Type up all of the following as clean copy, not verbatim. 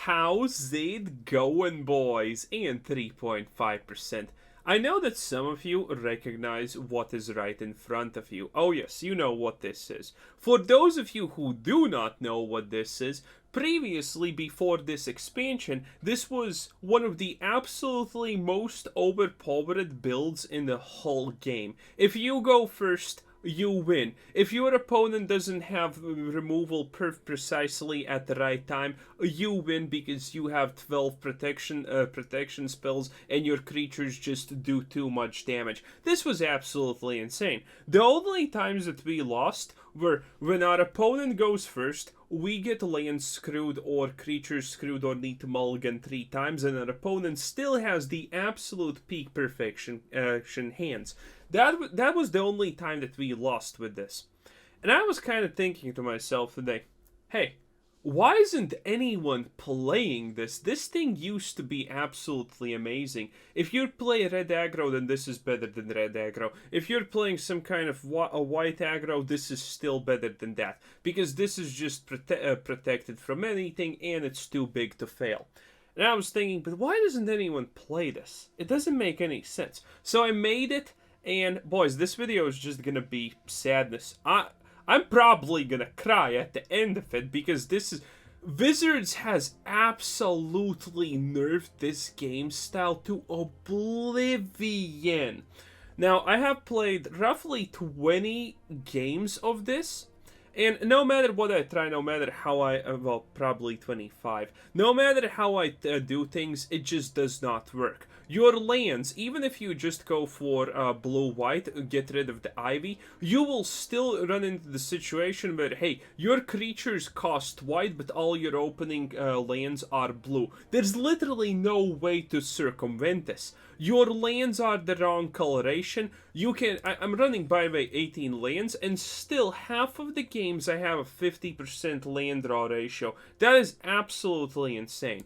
How's it going, boys? And 3.5%. I know that some of you recognize what is right in front of you. Oh yes, you know what this is. For those of you who do not know what this is, previously, before this expansion, this was one of the absolutely most overpowered builds in the whole game. If you go first, you win. If your opponent doesn't have removal precisely at the right time, you win because you have 12 protection spells and your creatures just do too much damage. This was absolutely insane. The only times that we lost were when our opponent goes first, we get land screwed or creatures screwed or need to mulligan 3 times, and our opponent still has the absolute peak perfection hands. That was the only time that we lost with this. And I was kind of thinking to myself today, hey, why isn't anyone playing this? This thing used to be absolutely amazing. If you play red aggro, then this is better than red aggro. If you're playing some kind of a white aggro, this is still better than that. Because this is just protected from anything and it's too big to fail. And I was thinking, but why doesn't anyone play this? It doesn't make any sense. So I made it, and boys, this video is just gonna be sadness. I'm probably gonna cry at the end of it because this is... Wizards has absolutely nerfed this game style to oblivion. Now, I have played roughly 20 games of this, and no matter what I try, no matter how well, probably 25, no matter how I do things, it just does not work. Your lands, even if you just go for blue-white, get rid of the ivy, you will still run into the situation where, hey, your creatures cost white, but all your opening lands are blue. There's literally no way to circumvent this. Your lands are the wrong coloration. You can... I'm running, by the way, 18 lands, and still half of the games I have a 50% land draw ratio. That is absolutely insane.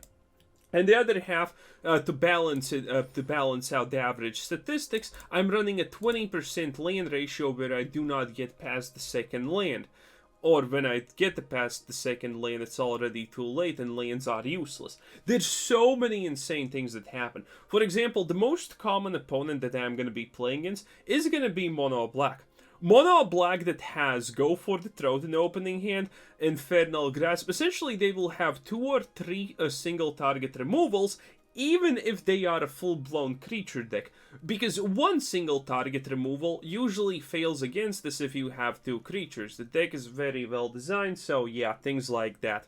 And the other half, to balance out the average statistics, I'm running a 20% land ratio where I do not get past the second land. Or when I get past the second land, it's already too late and lands are useless. There's so many insane things that happen. For example, the most common opponent that I'm going to be playing against is going to be Mono Black. Mono Black that has Go for the Throat in the opening hand, Infernal Grasp. Essentially, they will have 2 or 3 single target removals, even if they are a full-blown creature deck. Because one single target removal usually fails against this if you have 2 creatures. The deck is very well designed, so yeah, things like that.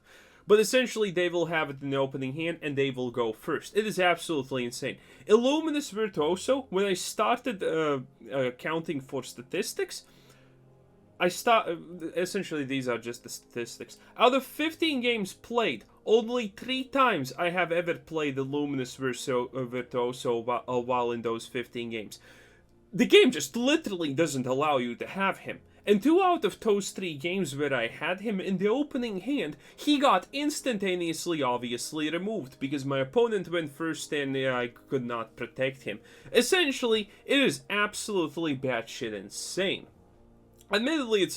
But essentially, they will have it in the opening hand, and they will go first. It is absolutely insane. Illuminator Virtuoso, when I started counting for statistics, essentially, these are just the statistics. Out of 15 games played, only 3 times I have ever played Illuminator Virtuoso while in those 15 games. The game just literally doesn't allow you to have him. And 2 out of those 3 games where I had him in the opening hand, he got instantaneously, obviously, removed, because my opponent went first and I could not protect him. Essentially, it is absolutely batshit insane. Admittedly, it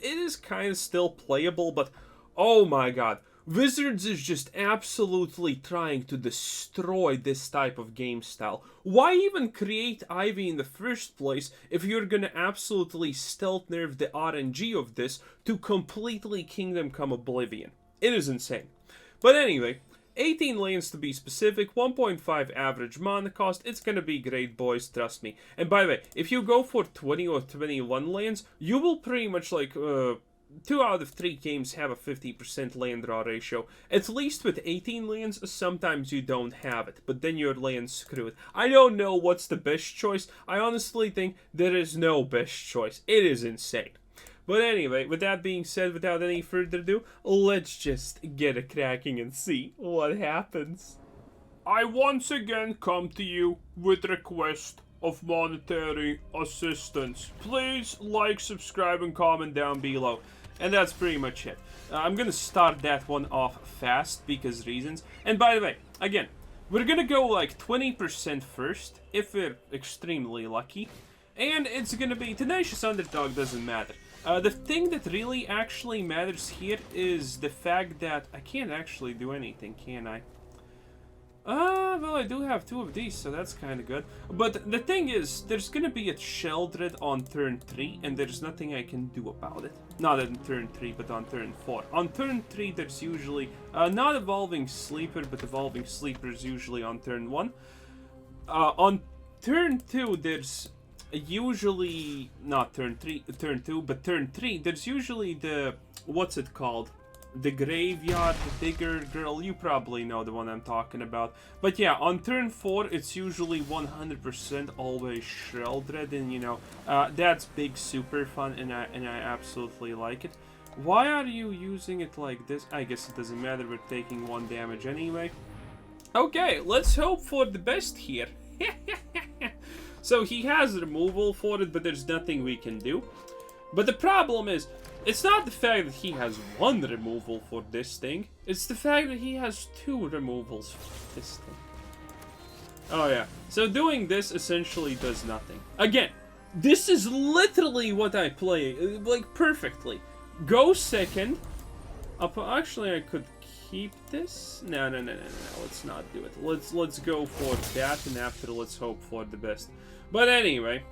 is kind of still playable, but oh my god. Wizards is just absolutely trying to destroy this type of game style. Why even create Ivy in the first place if you're gonna absolutely stealth nerf the RNG of this to completely Kingdom Come Oblivion? It is insane. But anyway, 18 lands to be specific, 1.5 average mana cost. It's gonna be great, boys, trust me. And by the way, if you go for 20 or 21 lands, you will pretty much like... 2 out of 3 games have a 50% land draw ratio. At least with 18 lands, sometimes you don't have it, but then your land's screwed. I don't know what's the best choice. I honestly think there is no best choice. It is insane. But anyway, with that being said, without any further ado, let's just get it cracking and see what happens. I once again come to you with request of monetary assistance. Please like, subscribe, and comment down below. And that's pretty much it. I'm gonna start that one off fast because reasons. And by the way, again, we're gonna go like 20% first, if we're extremely lucky. And it's gonna be Tenacious Underdog, doesn't matter. The thing that really actually matters here is the fact that I can't actually do anything, can I? Well, I do have 2 of these, so that's kind of good. But the thing is, there's gonna be a Sheldred on turn 3, and there's nothing I can do about it. Not on turn 3, but on turn 4. On turn 3, there's usually, not Evolving Sleeper, but Evolving Sleeper is usually on turn 1. On turn 2, there's usually, not turn 2, but turn 3, there's usually the, what's it called? The Graveyard Digger girl, you probably know the one I'm talking about. But yeah, on turn 4, it's usually 100% always Sheldred, and you know, that's big super fun, and I absolutely like it. Why are you using it like this? I guess it doesn't matter, we're taking 1 damage anyway. Okay, let's hope for the best here. So he has removal for it, but there's nothing we can do. But the problem is, it's not the fact that he has 1 removal for this thing, it's the fact that he has 2 removals for this thing. Oh yeah, so doing this essentially does nothing. Again, this is literally what I play, like, perfectly. Go second. Actually, I could keep this. No, let's not do it. Let's go for that, and after let's hope for the best. But anyway,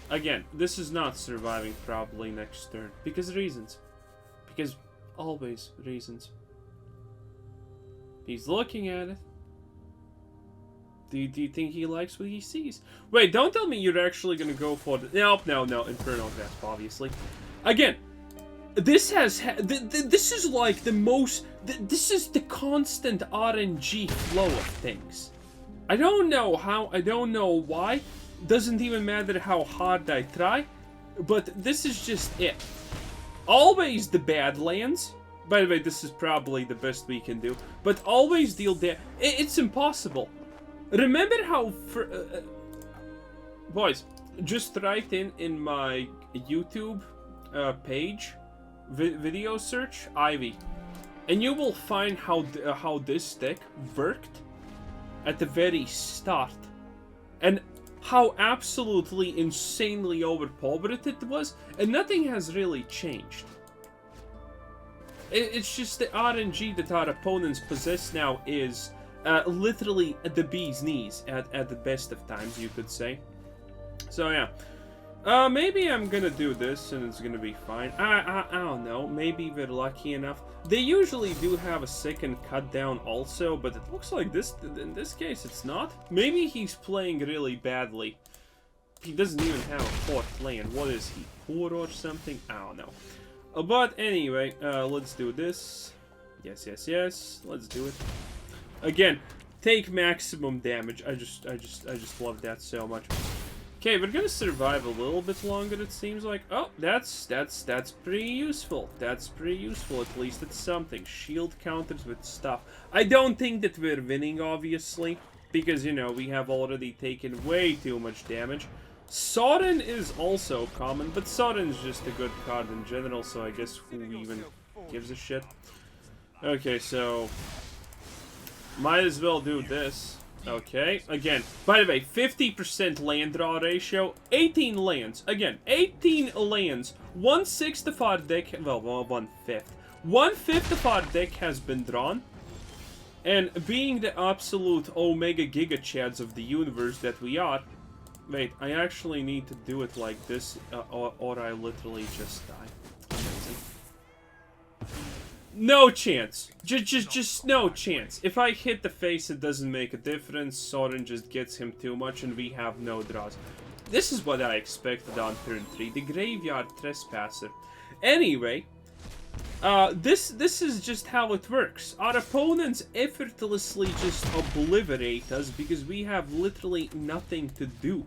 again, this is not surviving probably next turn. Because reasons. Because always reasons. He's looking at it. Do you think he likes what he sees? Wait, don't tell me you're actually gonna go for the... No, Infernal Grasp, obviously. Again, this has... this is like the most... This is the constant RNG flow of things. I don't know how, I don't know why. Doesn't even matter how hard I try, but this is just it. Always the Badlands. By the way, this is probably the best we can do, but always deal damage. It's impossible. Remember how... boys, just write in my YouTube page, video search, Ivy, and you will find how this deck worked at the very start. And how absolutely insanely overpowered it was, and nothing has really changed. It's just the RNG that our opponents possess now is literally at the bee's knees at the best of times, you could say. So yeah. Maybe I'm gonna do this and it's gonna be fine. I don't know. Maybe we're lucky enough. They usually do have a second cut down also, but it looks like this, in this case, it's not. Maybe he's playing really badly. He doesn't even have a 4th land. What is he, poor or something? I don't know. But anyway, let's do this. Yes. Let's do it. Again, take maximum damage. I just love that so much. Okay, we're gonna survive a little bit longer, it seems like. Oh, that's pretty useful. That's pretty useful. At least it's something. Shield counters with stuff. I don't think that we're winning, obviously, because, you know, we have already taken way too much damage. Sorin is also common, but Sorin's just a good card in general, so I guess who even gives a shit? Okay, so... might as well do this. Okay, again, by the way, 50% land draw ratio, 18 lands. Again, 18 lands. 1/6 of our deck, well, 1/5. 1/5 of our deck has been drawn. And being the absolute Omega Giga Chads of the universe that we are, wait, I actually need to do it like this, or I literally just die. Amazing. No chance. Just no chance. If I hit the face, it doesn't make a difference. Sorin just gets him too much, and we have no draws. This is what I expected on turn 3. The Graveyard Trespasser. Anyway, this is just how it works. Our opponents effortlessly just obliterate us because we have literally nothing to do.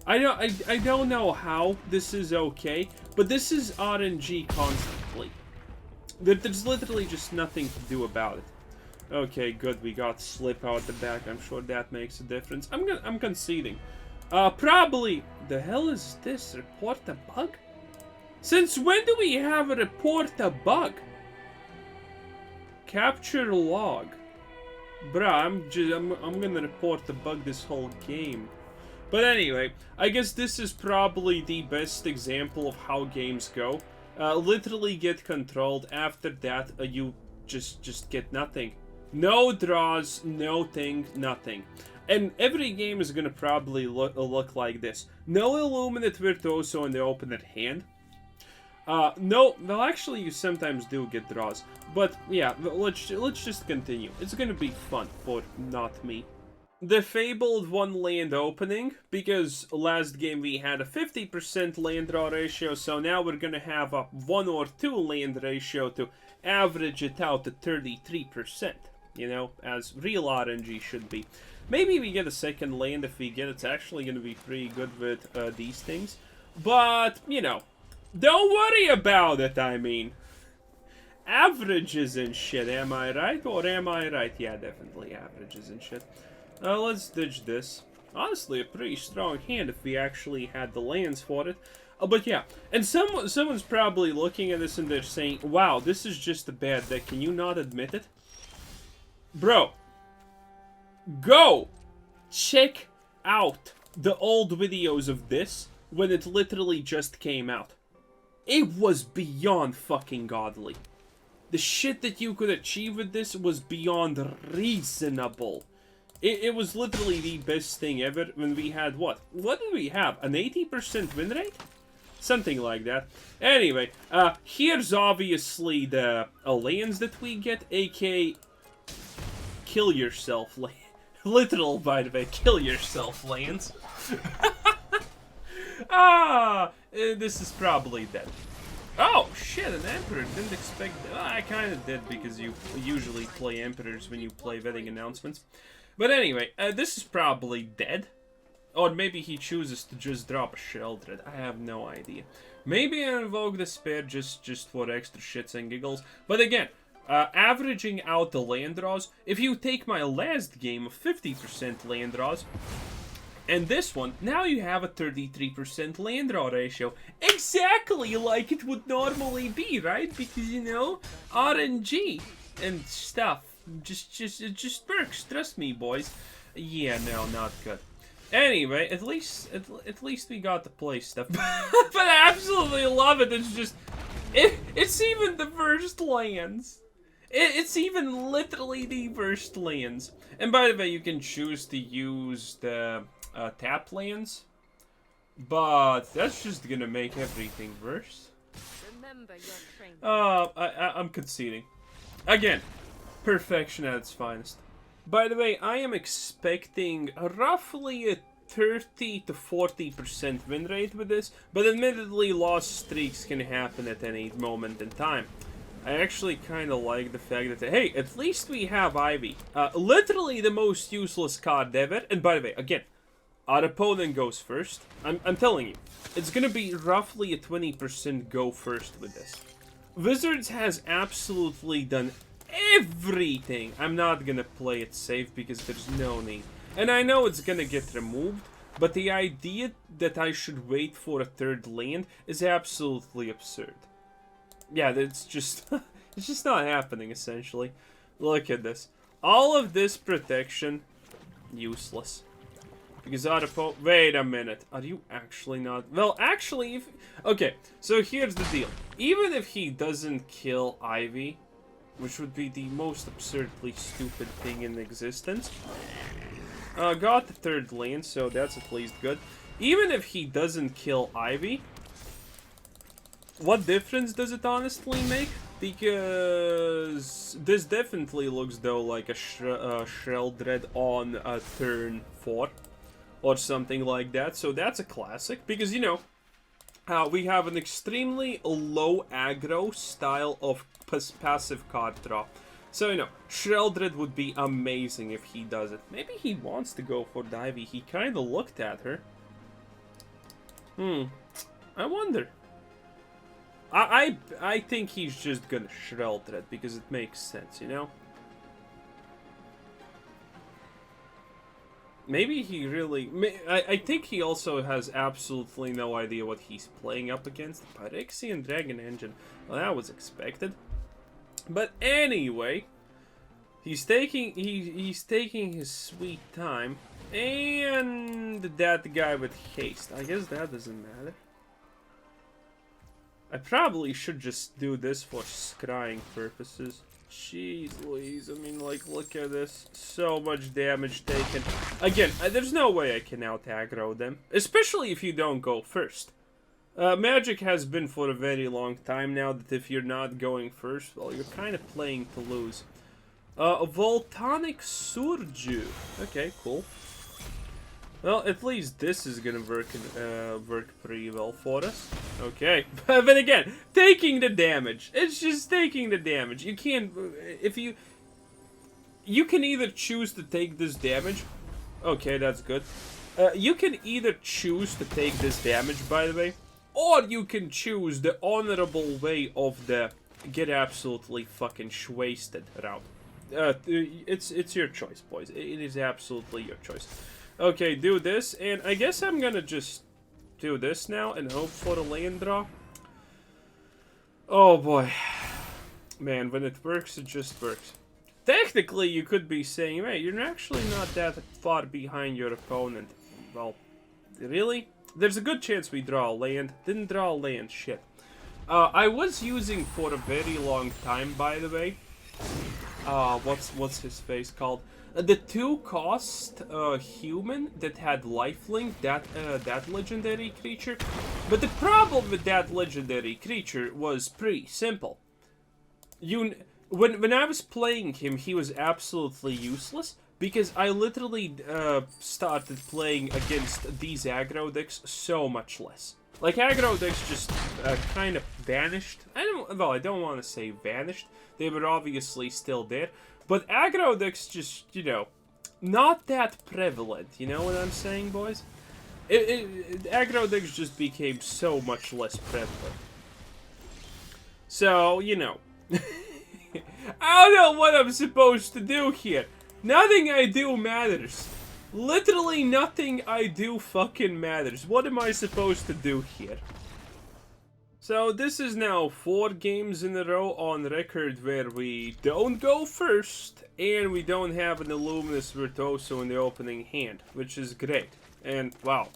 I don't know how this is okay, but this is RNG constantly. There's literally just nothing to do about it. Okay, good. We got Slip out the back. I'm sure that makes a difference. I'm conceding. Probably. The hell is this? Report a bug? Since when do we have a report a bug? Capture log. Bruh, I'm gonna report the bug this whole game. But anyway, I guess this is probably the best example of how games go. Literally get controlled. After that, you just get nothing. No draws, no thing, nothing. And every game is gonna probably look like this. No Illuminator Virtuoso in the opener hand. No, well actually you sometimes do get draws. But yeah, let's just continue. It's gonna be fun for not me. The fabled one land opening, because last game we had a 50% land draw ratio, so now we're gonna have a 1 or 2 land ratio to average it out to 33%, you know, as real RNG should be. Maybe we get a second land. If we get it's actually gonna be pretty good with these things, but, you know, don't worry about it, I mean. Averages and shit, am I right? Or am I right? Yeah, definitely averages and shit. Let's ditch this. Honestly, a pretty strong hand if we actually had the lands for it. But yeah, and someone's probably looking at this and they're saying, wow, this is just a bad deck. Can you not admit it? Bro, go check out the old videos of this when it literally just came out. It was beyond fucking godly. The shit that you could achieve with this was beyond reasonable. It was literally the best thing ever when we had what? What did we have? An 80% win rate? Something like that. Anyway, here's obviously the lands that we get, aka kill yourself lands. Literal, by the way, kill yourself lands. This is probably dead. Oh, shit, an Emperor. Didn't expect that. Well, I kind of did because you usually play Emperors when you play Wedding Announcements. But anyway, this is probably dead. Or maybe he chooses to just drop a Sheldred. I have no idea. Maybe I invoke the Spare just for extra shits and giggles. But again, averaging out the land draws, if you take my last game of 50% land draws, and this one, now you have a 33% land draw ratio. Exactly like it would normally be, right? Because, you know, RNG and stuff. It just works. Trust me, boys. Yeah, no, not good. Anyway, at least we got to play stuff. But I absolutely love it. It's just, it's even the worst lands. It's even literally the worst lands. And by the way, you can choose to use the tap lands, but that's just gonna make everything worse. Remember your training. I'm conceding. Again, perfection at its finest. By the way, I am expecting roughly a 30 to 40% win rate with this, but admittedly loss streaks can happen at any moment in time. I actually kind of like the fact that, hey, at least we have Ivy. Literally the most useless card ever, and by the way, again, our opponent goes first. I'm telling you, it's gonna be roughly a 20% go first with this. Wizards has absolutely done everything. I'm not gonna play it safe because there's no need. And I know it's gonna get removed, but the idea that I should wait for a third land is absolutely absurd. Yeah, it's just it's just not happening, essentially. Look at this. All of this protection, useless. Because our opponent... Wait a minute. Are you actually not... Well, actually, if... Okay, so here's the deal. Even if he doesn't kill Ivy, which would be the most absurdly stupid thing in existence. Got the third land, so that's at least good. Even if he doesn't kill Ivy, what difference does it honestly make? Because this definitely looks though like a Sheldred on turn 4 or something like that. So that's a classic because, you know, we have an extremely low aggro style of passive card draw. So, you know, Sheldred would be amazing if he does it. Maybe he wants to go for Ivy. He kind of looked at her. I wonder. I think he's just gonna Sheldred because it makes sense, you know? Maybe he really... I think he also has absolutely no idea what he's playing up against. Phyrexian Dragon Engine. Well, that was expected. But anyway, he's taking his sweet time. And that guy with haste. I guess that doesn't matter. I probably should just do this for scrying purposes. Jeez Louise, I mean, like, look at this. So much damage taken. Again, there's no way I can out-aggro them. Especially if you don't go first. Magic has been for a very long time now that if you're not going first, well, you're kind of playing to lose. Volcanic Surge. Okay, cool. Well, at least this is gonna work pretty well for us. Okay, but again, taking the damage. It's just taking the damage. You can't, if you can either choose to take this damage. Okay, that's good. You can either choose to take this damage, by the way, or you can choose the honorable way of the get absolutely fucking wasted route. It's your choice, boys. It is absolutely your choice. Okay, do this, and I guess I'm gonna just do this now and hope for a land draw. Oh boy. Man, when it works, it just works. Technically, you could be saying, hey, you're actually not that far behind your opponent. Well, really? There's a good chance we draw a land. Didn't draw a land, shit. I was using for a very long time, by the way. What's his face called? The 2-cost human that had lifelink, that legendary creature. But the problem with that legendary creature was pretty simple. When I was playing him, he was absolutely useless because I literally started playing against these aggro decks so much less. Like, aggro decks just kind of vanished. I don't want to say vanished. They were obviously still there. But aggro decks just, you know, not that prevalent. You know what I'm saying, boys? Aggro decks just became so much less prevalent. So, you know. I don't know what I'm supposed to do here. Nothing I do matters. Literally nothing I do fucking matters. What am I supposed to do here? So this is now 4 games in a row on record where we don't go first and we don't have an Illuminator Virtuoso in the opening hand, which is great. And wow,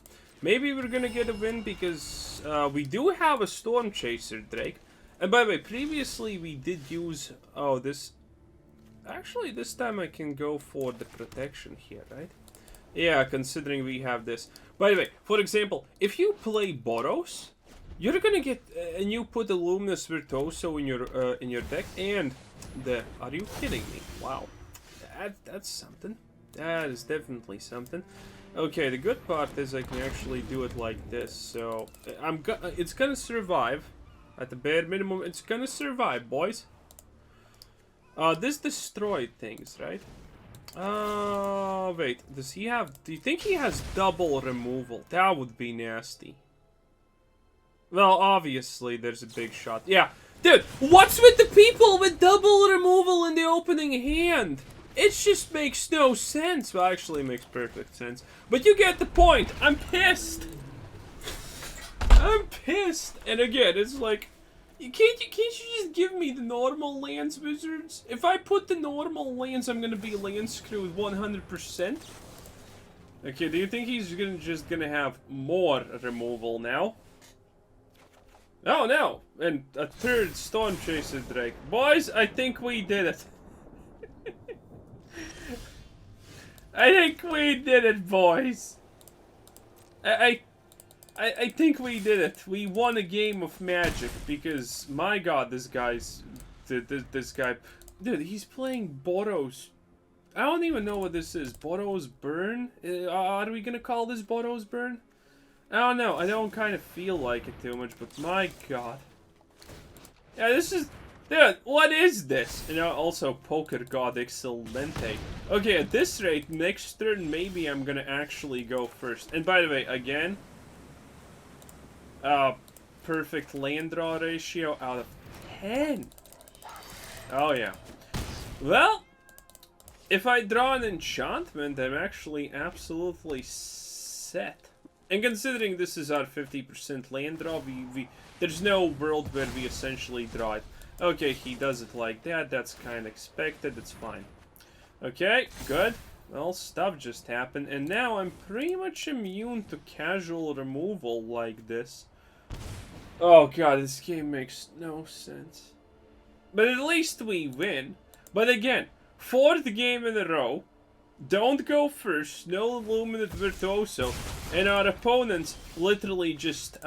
maybe we're gonna get a win because we do have a Stormchaser Drake. And by the way, previously we did use, actually this time I can go for the protection here, right? Yeah, considering we have this. By the way, for example, if you play Boros, you're gonna get, and you put the Illuminator Virtuoso in your deck, and the. Are you kidding me? Wow, that's something. That is definitely something. Okay, the good part is I can actually do it like this. So it's gonna survive. At the bare minimum, it's gonna survive, boys. This destroyed things, right? Wait. Does he have? Do you think he has double removal? That would be nasty. Well, obviously, there's a big shot. Yeah. Dude, what's with the people with double removal in the opening hand? It just makes no sense. Well, actually, it makes perfect sense. But you get the point. I'm pissed. I'm pissed. And again, it's like, can't you just give me the normal lands, wizards? If I put the normal lands, I'm gonna be land screwed 100%. Okay, do you think he's just gonna have more removal now? Oh no! And a third Stormchaser Drake. Boys, I think we did it. I think we did it, boys. I think we did it. We won a game of Magic because, my god, this guy, dude, he's playing Boros. I don't even know what this is. Boros Burn? Are we gonna call this Boros Burn? I don't know. I don't kind of feel like it too much, but my god. Yeah, this is... Dude, what is this? You know, also Poker God Excelente. Okay, at this rate, next turn, maybe I'm gonna actually go first. And by the way, again... perfect land draw ratio out of 10. Oh, yeah. Well, if I draw an enchantment, I'm actually absolutely set. And considering this is our 50% land draw, there's no world where we essentially draw it. Okay, he does it like that. That's kind of expected. It's fine. Okay, good. well, stuff just happened, and now I'm pretty much immune to casual removal like this. Oh god, this game makes no sense. But at least we win. But again, 4th game in a row. Don't go first, no Illuminator Virtuoso, and our opponents literally just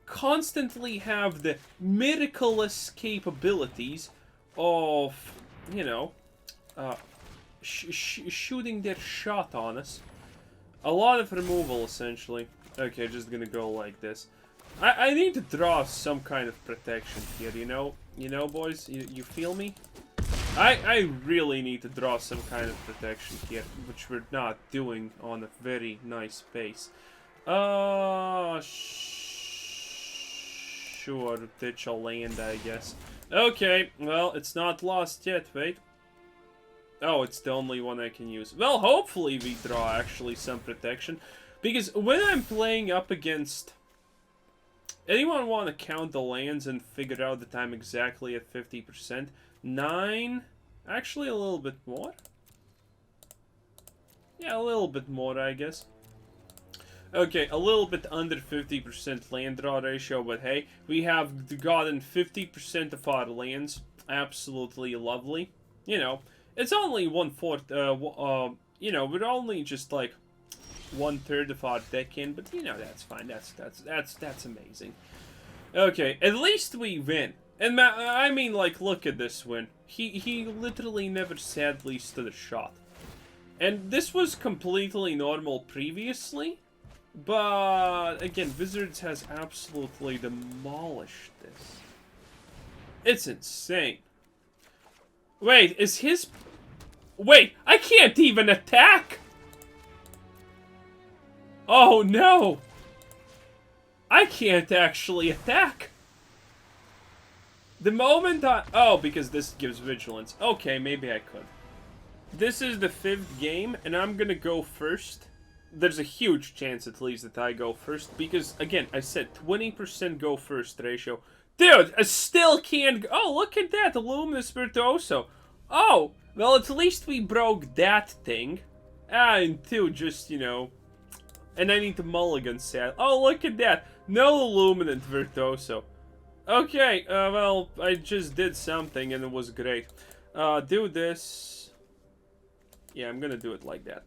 constantly have the miraculous capabilities of, you know, shooting their shot on us. A lot of removal, essentially. Okay, just gonna go like this. I need to draw some kind of protection here, you know? You know, boys? You feel me? I really need to draw some kind of protection here, which we're not doing on a very nice pace. Sure, ditch a land, I guess. Okay, well, it's not lost yet, wait. Oh, it's the only one I can use. Well, hopefully we draw actually some protection. Because when I'm playing up against... Anyone want to count the lands and figure out that I'm exactly at 50%? 9? Actually, a little bit more. Yeah, a little bit more, I guess. Okay, a little bit under 50% land draw ratio, but hey, we have gotten 50% of our lands. Absolutely lovely. You know, it's only 1/4, you know, we're only just like 1/3 of our deck in, but you know, that's fine. That's amazing. Okay, at least we win. And I mean, like, look at this win. He literally never sadly stood a shot. And this was completely normal previously, but again, Wizards has absolutely demolished this. It's insane. Wait, is his... Wait, I can't even attack! Oh no! I can't actually attack! The moment I... Oh, because this gives vigilance. Okay, maybe I could. This is the 5th game, and I'm gonna go first. There's a huge chance, at least, that I go first. Because, again, I said 20% go first ratio. Dude, I still can't... Oh, look at that! Illuminator Virtuoso. Oh, well, at least we broke that thing. And 2, just, you know... And I need to mulligan sad. Oh, look at that! No Illuminator Virtuoso. Okay, well, I just did something and it was great. Do this. Yeah, I'm gonna do it like that.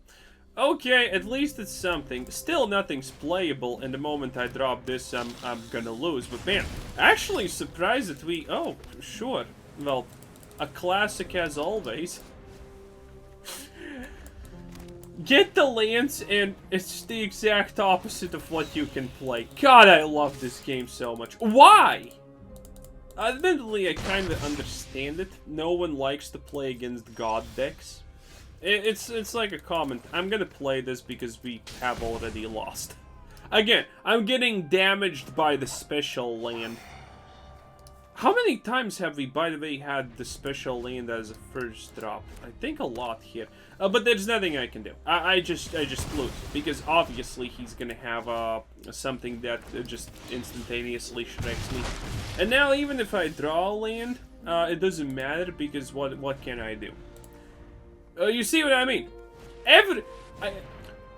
Okay, at least it's something. Still nothing's playable, and the moment I drop this, I'm gonna lose. But man, actually surprised that we... Oh, sure. Well, a classic as always. Get the lands, and it's the exact opposite of what you can play. God, I love this game so much. Why? Admittedly, I kind of understand it. No one likes to play against god decks. It's like a comment. I'm gonna play this because we have already lost. Again, I'm getting damaged by the special land. How many times have we, by the way, had the special land as a first drop? I think a lot here. But there's nothing I can do. I just lose. Because obviously he's gonna have something that just instantaneously shreks me. And now even if I draw a land, it doesn't matter because what can I do? You see what I mean?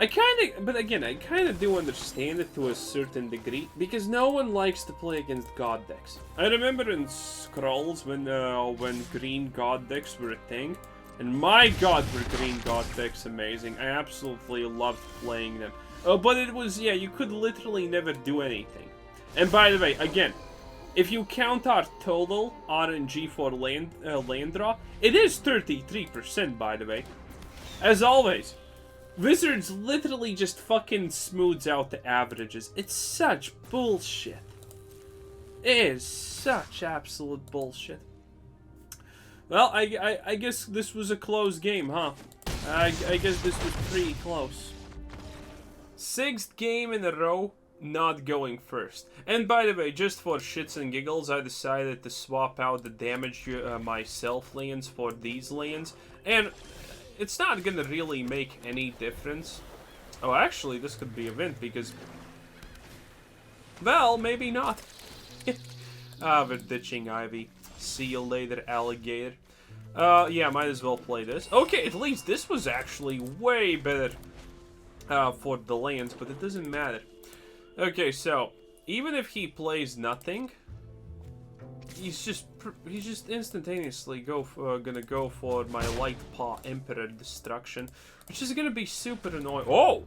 I kind of, but again, I kind of do understand it to a certain degree, because no one likes to play against god decks. I remember in Scrolls when green god decks were a thing, and my god were green god decks amazing. I absolutely loved playing them. But it was, yeah, you could literally never do anything. And by the way, again, if you count our total RNG for land draw, it is 33%, by the way. As always. Wizards literally just fucking smooths out the averages. It's such bullshit. It is such absolute bullshit. Well, I guess this was a close game, huh? I guess this was pretty close. 6th game in a row, not going first. And by the way, just for shits and giggles, I decided to swap out the damage myself lands for these lands. And... it's not gonna really make any difference. Oh, actually, this could be a win, because... well, maybe not. We're ditching Ivy. See you later, alligator. Yeah, might as well play this. Okay, at least this was actually way better for the lands, but it doesn't matter. Okay, so even if he plays nothing, he's just instantaneously gonna go for my Light-Paw Emperor Destruction, which is gonna be super annoying. Oh!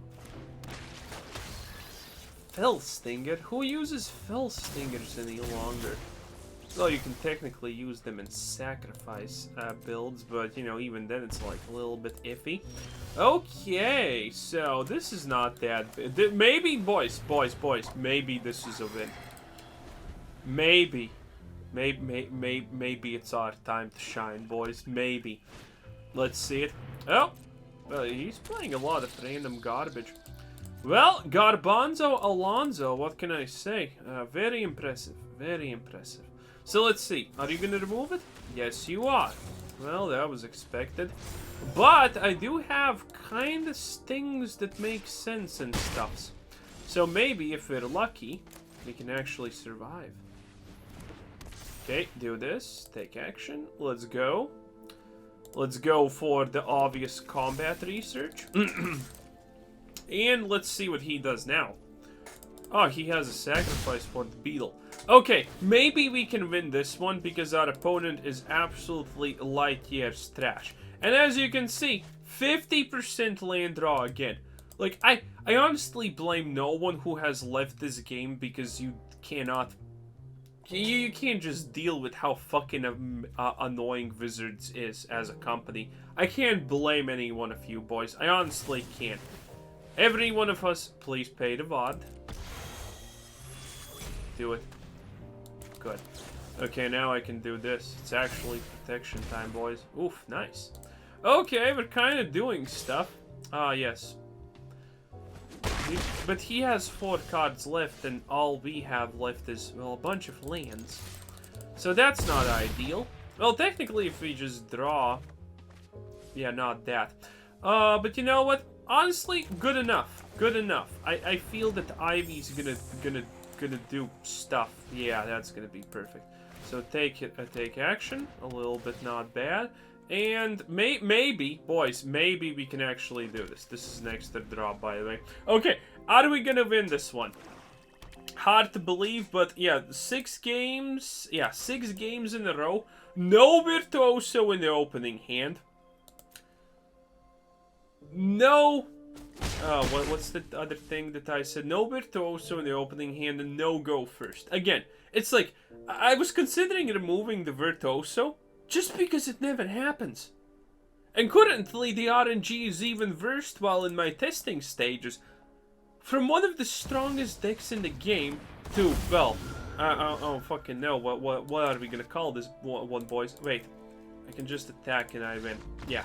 Fell Stinger? Who uses Fell Stingers any longer? Well, you can technically use them in sacrifice builds, but, you know, even then it's like a little bit iffy. Okay, so this is not that bad. Maybe, boys, maybe this is a win. Maybe it's our time to shine, boys. Maybe. Let's see it. Oh, he's playing a lot of random garbage. Well, Garbanzo Alonso, what can I say? Very impressive, very impressive. So let's see, are you gonna remove it? Yes, you are. Well, that was expected. But I do have kind of things that make sense and stuffs. So maybe if we're lucky, we can actually survive. Okay, do this, take action, let's go. Let's go for the obvious combat research. And let's see what he does now. Oh, he has a sacrifice for the beetle. Okay, maybe we can win this one because our opponent is absolutely light years trash. And as you can see, 50% land draw again. Like, I honestly blame no one who has left this game because you cannot... You can't just deal with how fucking annoying Wizards is as a company. I can't blame any one of you boys. I honestly can't. Every one of us, please pay the VOD. Do it. Good. Okay, now I can do this. It's actually protection time, boys. Oof, nice. Okay, we're kind of doing stuff. Ah, yes. But he has 4 cards left, and all we have left is, well, a bunch of lands. So that's not ideal. Well, technically, if we just draw... Yeah, not that. But you know what? Honestly, good enough. Good enough. I feel that Ivy's gonna do stuff. Yeah, that's gonna be perfect. So take action. A little bit not bad. And maybe, boys, maybe we can actually do this. This is an extra draw, by the way. Okay, are we gonna win this one? Hard to believe, but yeah, 6 games. Yeah, 6 games in a row. No Virtuoso in the opening hand. No. What's the other thing that I said? No Virtuoso in the opening hand and no Go First. Again, it's like, I was considering removing the Virtuoso just because it never happens. And currently the RNG is even worse while in my testing stages. From one of the strongest decks in the game to, well, I don't fucking know. What are we gonna call this one, boys? Wait, I can just attack and I win. Yeah.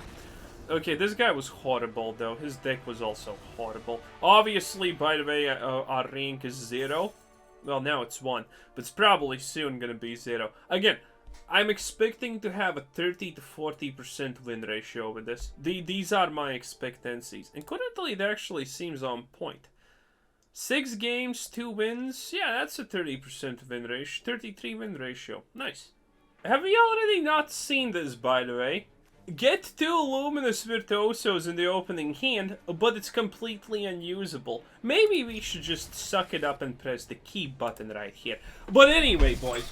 Okay, this guy was horrible, though. His deck was also horrible. Obviously, by the way, our rank is 0. Well, now it's 1, but it's probably soon gonna be 0. Again, I'm expecting to have a 30 to 40% win ratio with this. These are my expectancies, and currently it actually seems on point. 6 games, 2 wins. Yeah, that's a 30% win ratio. 33 win ratio. Nice. Have we already not seen this, by the way? Get 2 Luminous Virtuosos in the opening hand, but it's completely unusable. Maybe we should just suck it up and press the key button right here. But anyway, boys,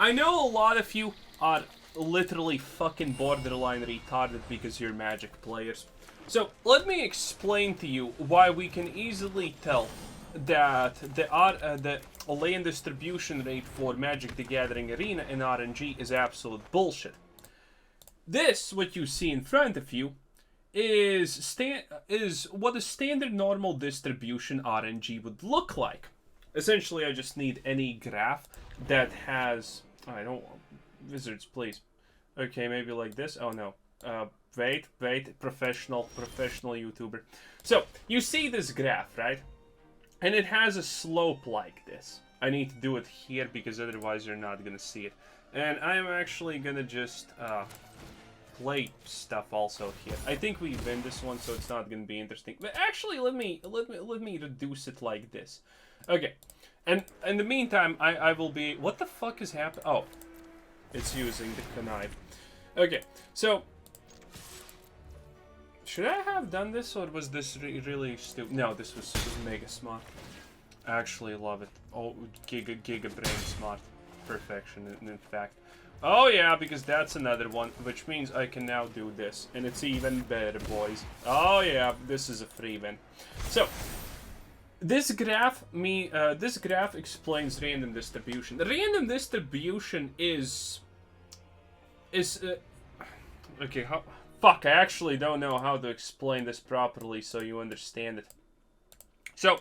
I know a lot of you are literally fucking borderline retarded because you're Magic players. So, let me explain to you why we can easily tell that the land distribution rate for Magic the Gathering Arena in RNG is absolute bullshit. This, what you see in front of you, is what a standard normal distribution RNG would look like. Essentially, I just need any graph that has... I don't... Wizards, please. Okay, maybe like this. Oh, no. Wait. Professional YouTuber. So, you see this graph, right? And it has a slope like this. I need to do it here because otherwise you're not going to see it. And I'm actually going to just... play stuff also here. I think we win this one, so it's not gonna be interesting. But actually, let me reduce it like this. Okay, and in the meantime, I will be. What the fuck is happening? Oh, it's using the connive. Okay, so should I have done this, or was this really stupid? No, this was mega smart. I actually love it. Oh, giga brain smart perfection, in fact. Oh yeah, because that's another one, which means I can now do this, and it's even better, boys. Oh yeah, this is a free win. So this graph explains random distribution. The random distribution is okay. Fuck, I actually don't know how to explain this properly so you understand it. So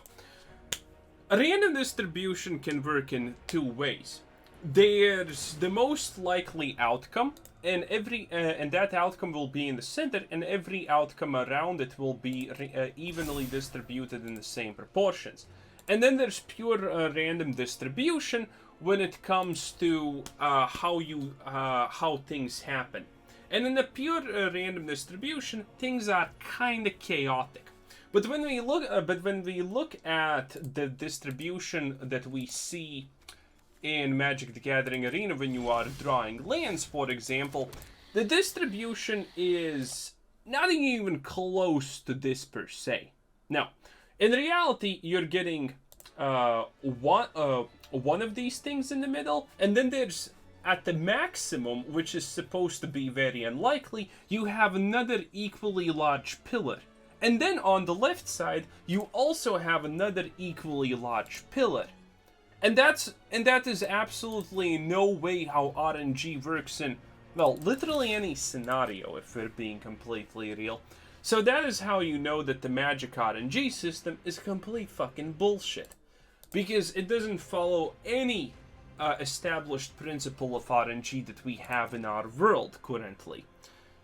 a random distribution can work in two ways. There's the most likely outcome, and and that outcome will be in the center, and every outcome around it will be evenly distributed in the same proportions. And then there's pure random distribution when it comes to how things happen. And in the pure random distribution, things are kind of chaotic. But when we look at the distribution that we see in Magic the Gathering Arena when you are drawing lands, for example, the distribution is not even close to this per se. Now, in reality, you're getting one of these things in the middle, and then there's at the maximum, which is supposed to be very unlikely, you have another equally large pillar. And then on the left side, you also have another equally large pillar. And that is absolutely no way how RNG works in, well, literally any scenario, if we're being completely real. So that is how you know that the Magic RNG system is complete fucking bullshit. Because it doesn't follow any established principle of RNG that we have in our world currently.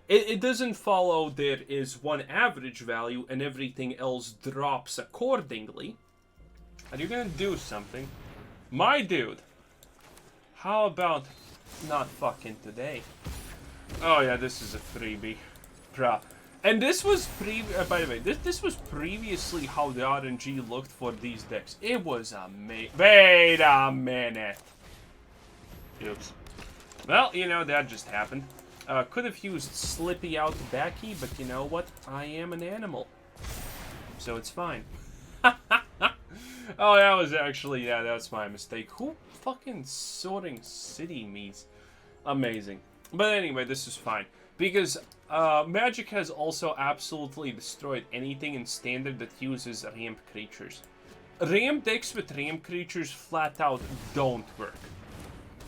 It doesn't follow there is one average value and everything else drops accordingly. Are you gonna do something? My dude, how about not fucking today? Oh yeah, this is a freebie. Bruh. And this was by the way, this was previously how the RNG looked for these decks. It was amazing. Wait a minute. Oops. Well, you know, that just happened. Could have used Slippy out the backy, but you know what? I am an animal. So it's fine. Oh, that was actually, yeah, that's my mistake. Who fucking Sorting City means? Amazing. But anyway, this is fine. Because Magic has also absolutely destroyed anything in Standard that uses ramp creatures. Ramp decks with ramp creatures flat out don't work.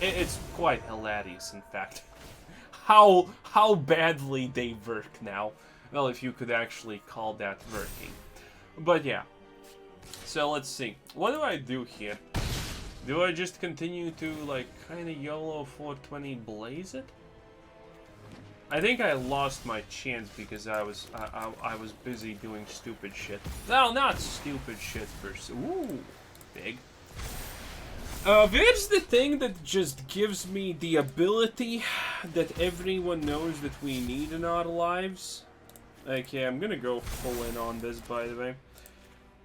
It's quite hilarious, in fact. How badly they work now. Well, if you could actually call that working. But yeah. So let's see. What do I do here? Do I just continue to, like, kind of YOLO 420 blaze it? I think I lost my chance because I was busy doing stupid shit. Well, not stupid shit per se. Ooh, big. Here's the thing that just gives me the ability that everyone knows that we need in our lives. Okay, I'm gonna go full in on this, by the way.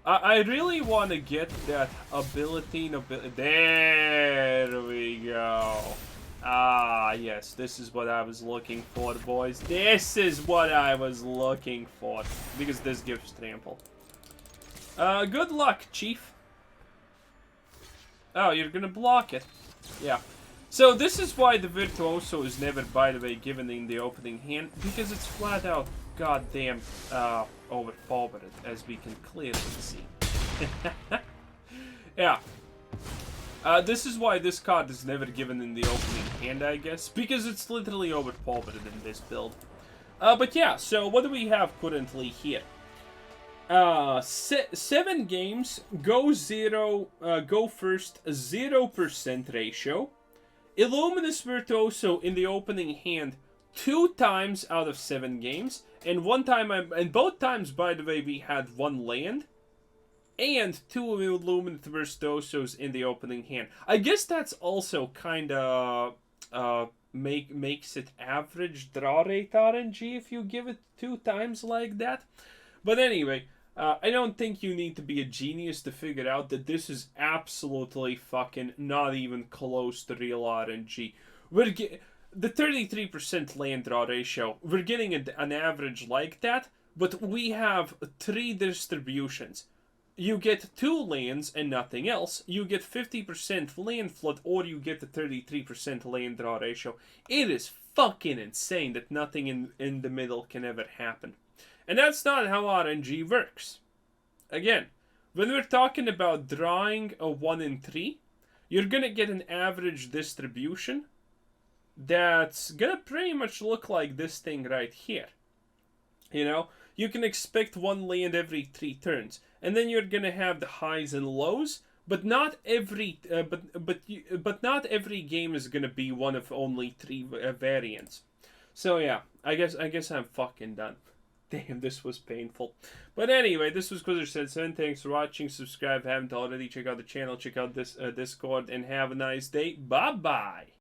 I really want to get that ability. There we go. Ah, yes, this is what I was looking for, boys. This is what I was looking for. Because this gives trample. Good luck, Chief. Oh, you're gonna block it. Yeah. So this is why the Virtuoso is never, by the way, given in the opening hand. Because it's flat out goddamn overpowered, as we can clearly see. Yeah. This is why this card is never given in the opening hand, I guess. Because it's literally overpowered in this build. But yeah, so what do we have currently here? 7 games, go first, 0% ratio. Illuminator Virtuoso in the opening hand 2 times out of 7 games. And and both times, by the way, we had 1 land. And 2 Illuminator Virtuosos in the opening hand. I guess that's also kinda makes it average draw rate RNG if you give it 2 times like that. But anyway, I don't think you need to be a genius to figure out that this is absolutely fucking not even close to real RNG. the 33% land draw ratio, we're getting an average like that, but we have 3 distributions. You get 2 lands and nothing else, you get 50% land flood, or you get the 33% land draw ratio. It is fucking insane that nothing in the middle can ever happen. And that's not how RNG works. Again, when we're talking about drawing a 1 in 3, you're gonna get an average distribution that's gonna pretty much look like this thing right here. You know, you can expect 1 land every 3 turns, and then you're gonna have the highs and lows, but not every but not every game is gonna be one of only 3 variants. So yeah, I guess I'm fucking done. Damn, this was painful. But anyway, this was Quizzer7. Thanks for watching. Subscribe if you haven't already. Check out the channel. Check out this Discord. And have a nice day. Bye-bye.